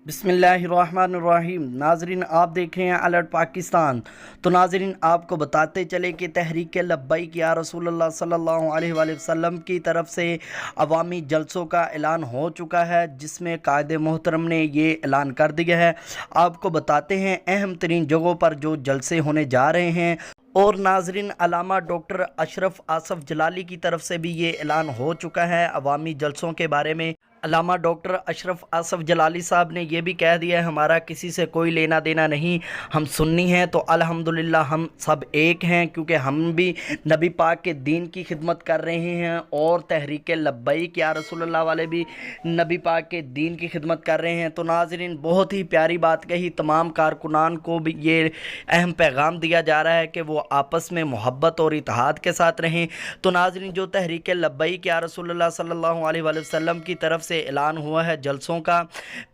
बिस्मिल्लाहिर्रहमानिर्रहीम। नाजरीन, आप देख रहे हैं अलर्ट पाकिस्तान। तो नाजरीन, आपको बताते चले कि तहरीक लब्बैक या रसूलुल्लाह सल्लल्लाहु अलैहि वसल्लम की तरफ से अवामी जलसों का ऐलान हो चुका है, जिसमें कायद मोहतरम ने ये ऐलान कर दिया है। आपको बताते हैं अहम तरीन जगहों पर जो जलसे होने जा रहे हैं। और नाजरीन, अलामा डॉक्टर अशरफ आसफ़ जलाली की तरफ से भी ये ऐलान हो चुका है अवामी जलसों के बारे में। अलामा डॉक्टर अशरफ आसफ़ जलाली साहब ने यह भी कह दिया है, हमारा किसी से कोई लेना देना नहीं, हम सुन्नी हैं तो अल्हम्दुलिल्लाह हम सब एक हैं, क्योंकि हम भी नबी पाक के दीन की खिदमत कर रहे हैं और तहरीक लब्बैक या रसूलुल्लाह वाले भी नबी पाक के दीन की खिदमत कर रहे हैं। तो नाज़रीन, बहुत ही प्यारी बात कही, तमाम कारकुनान को भी ये अहम पैगाम दिया जा रहा है कि वो आपस में मोहब्बत और इत्तेहाद के साथ रहें। तो नाज़रीन, जो तहरीक लब्बैक या रसूलुल्लाह सल्लल्लाहु अलैहि वसल्लम की तरफ से ऐलान हुआ है जलसों का,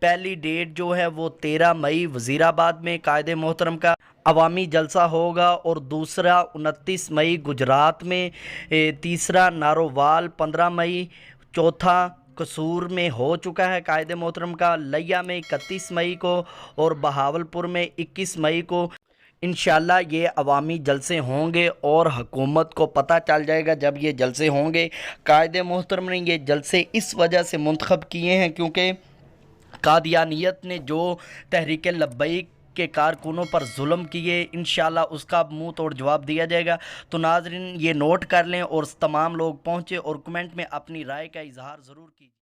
पहली डेट जो है वो 13 मई वज़ीराबाद में कायदे मोहतरम का अवामी जलसा होगा, और दूसरा 29 मई गुजरात में, तीसरा नारोवाल 15 मई, चौथा कसूर में हो चुका है कायदे मोहतरम का, लिया में 31 मई को, और बहावलपुर में 21 मई को इंशाल्लाह ये अवामी जलसे होंगे। और हुकूमत को पता चल जाएगा जब ये जलसे होंगे। कायदे मोहतरम ने ये जलसे इस वजह से मुंतखब किए हैं क्योंकि कादियानियत ने जो तहरीक लब्बैक के कारकुनों पर जुल्म किए, इंशाल्लाह उसका मुंह तोड़ जवाब दिया जाएगा। तो नाजरीन, ये नोट कर लें और तमाम लोग पहुँचे और कमेंट में अपनी राय का इजहार ज़रूर कीजिए।